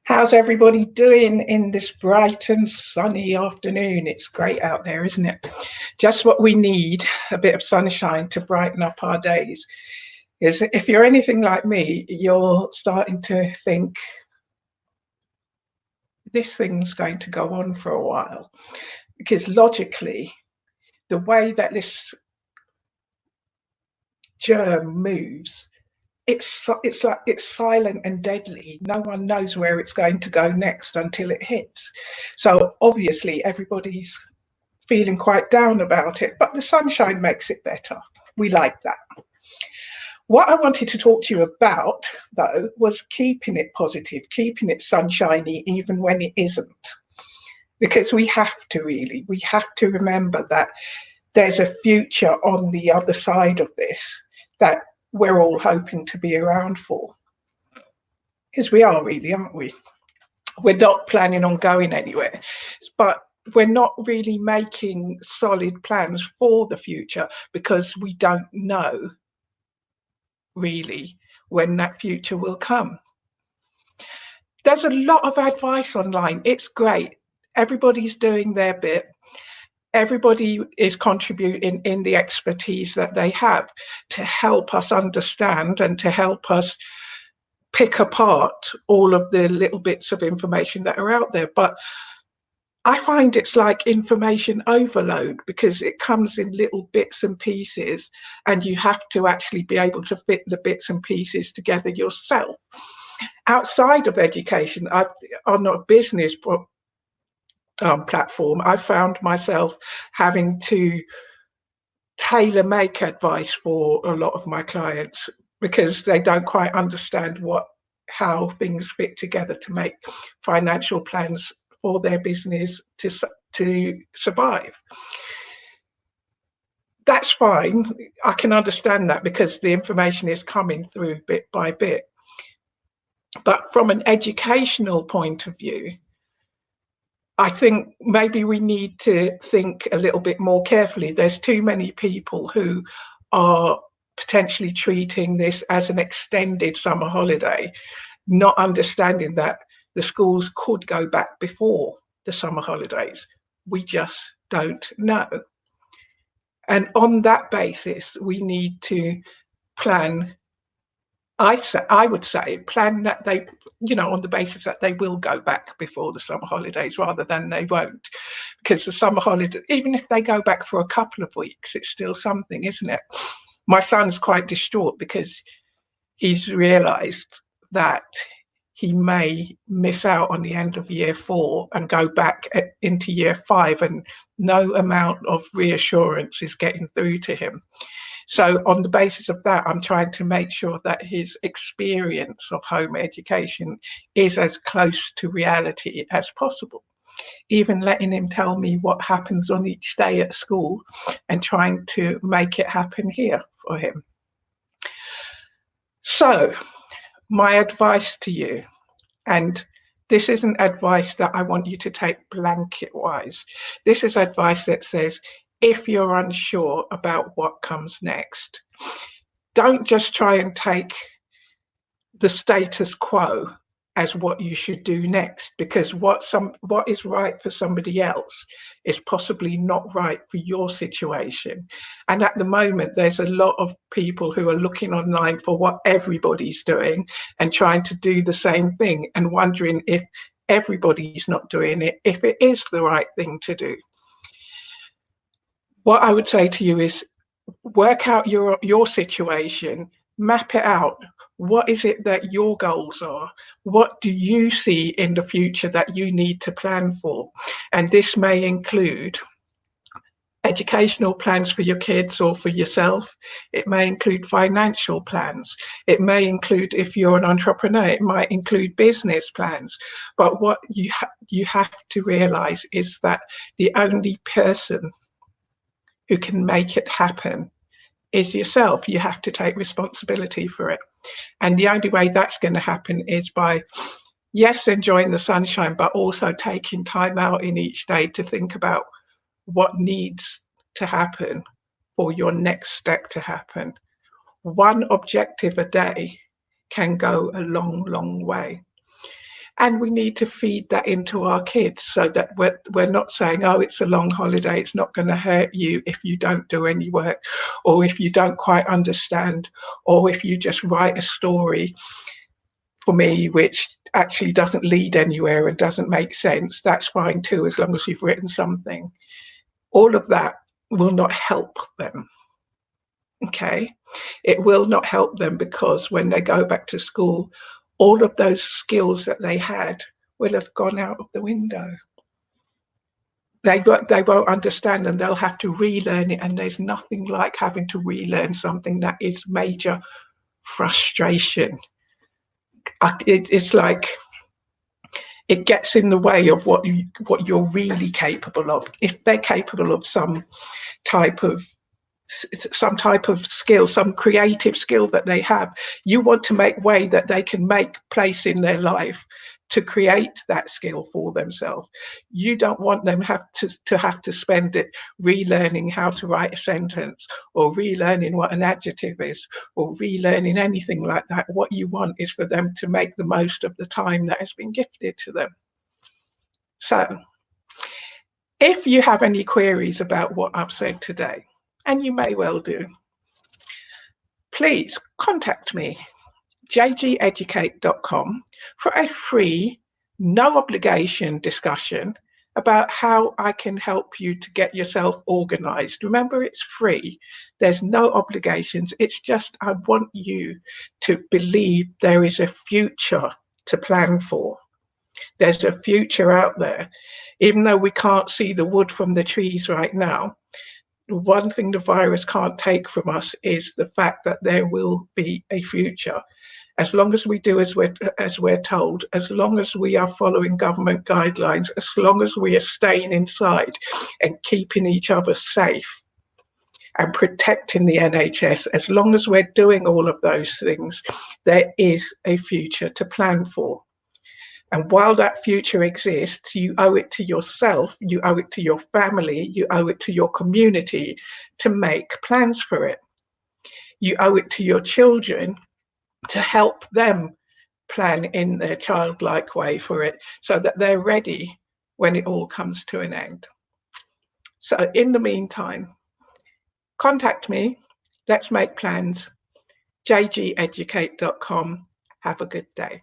How's everybody doing in this bright and sunny afternoon? It's great out there, isn't it? Just what we need, a bit of sunshine to brighten up our days. Is if you're anything like me, you're starting to think this thing's going to go on for a while. Because logically, the way that this germ moves, it's like it's silent and deadly. No one knows where it's going to go next until it hits. So obviously everybody's feeling quite down about it, but the sunshine makes it better. We like that. What I wanted to talk to you about, though, was keeping it positive, keeping it sunshiny, even when it isn't. Because we have to we have to remember that there's a future on the other side of this that we're all hoping to be around for. Because we are really, aren't we? We're not planning on going anywhere, but we're not really making solid plans for the future because we don't know really when that future will come. There's a lot of advice online. It's great. Everybody's doing their bit. Everybody is contributing in the expertise that they have to help us understand and to help us pick apart all of the little bits of information that are out there. But I find it's like information overload because it comes in little bits and pieces, and you have to actually be able to fit the bits and pieces together yourself. Outside of education, on a business platform, I found myself having to tailor make advice for a lot of my clients because they don't quite understand how things fit together to make financial plans for their business to survive. That's fine. I can understand that because the information is coming through bit by bit. But from an educational point of view, I think maybe we need to think a little bit more carefully. There's too many people who are potentially treating this as an extended summer holiday, not understanding that the schools could go back before the summer holidays. We just don't know. And on that basis, we need to plan. I would say plan that they, on the basis that they will go back before the summer holidays rather than they won't. Because the summer holiday, even if they go back for a couple of weeks, it's still something, isn't it? My son's quite distraught because he's realised that he may miss out on the end of year 4 and go back into year 5, and no amount of reassurance is getting through to him. So on the basis of that, I'm trying to make sure that his experience of home education is as close to reality as possible. Even letting him tell me what happens on each day at school and trying to make it happen here for him. So my advice to you, and this isn't advice that I want you to take blanket wise. This is advice that says, if you're unsure about what comes next, don't just try and take the status quo as what you should do next, because what is right for somebody else is possibly not right for your situation. And at the moment, there's a lot of people who are looking online for what everybody's doing and trying to do the same thing and wondering if everybody's not doing it, if it is the right thing to do. What I would say to you is work out your situation, map it out. What is it that your goals are? What do you see in the future that you need to plan for? And this may include educational plans for your kids or for yourself. It may include financial plans. It may include, if you're an entrepreneur, it might include business plans. But what you have to realize is that the only person who can make it happen is yourself. You have to take responsibility for it. And the only way that's going to happen is by, yes, enjoying the sunshine, but also taking time out in each day to think about what needs to happen for your next step to happen. One objective a day can go a long, long way. And we need to feed that into our kids so that we're not saying, oh, it's a long holiday, it's not going to hurt you if you don't do any work, or if you don't quite understand, or if you just write a story for me which actually doesn't lead anywhere and doesn't make sense. That's fine too, as long as you've written something. All of that will not help them. Okay, it will not help them, because when they go back to school, all of those skills that they had will have gone out of the window. They won't understand, and they'll have to relearn it. And there's nothing like having to relearn something that is major frustration. It's like it gets in the way of what you're really capable of. If they're capable of some type of skill, some creative skill that they have, you want to make way that they can make place in their life to create that skill for themselves. You don't want them have to spend it relearning how to write a sentence, or relearning what an adjective is, or relearning anything like that. What you want is for them to make the most of the time that has been gifted to them. So if you have any queries about what I've said today, and you may well do, please contact me, jgeducate.com, for a free, no obligation discussion about how I can help you to get yourself organized. Remember, it's free. There's no obligations. It's just, I want you to believe there is a future to plan for. There's a future out there. Even though we can't see the wood from the trees right now, one thing the virus can't take from us is the fact that there will be a future. As long as we do as we're told, as long as we are following government guidelines, as long as we are staying inside and keeping each other safe and protecting the NHS, as long as we're doing all of those things, there is a future to plan for. And while that future exists, you owe it to yourself, you owe it to your family, you owe it to your community to make plans for it. You owe it to your children to help them plan in their childlike way for it, so that they're ready when it all comes to an end. So in the meantime, contact me, let's make plans, jgeducate.com. Have a good day.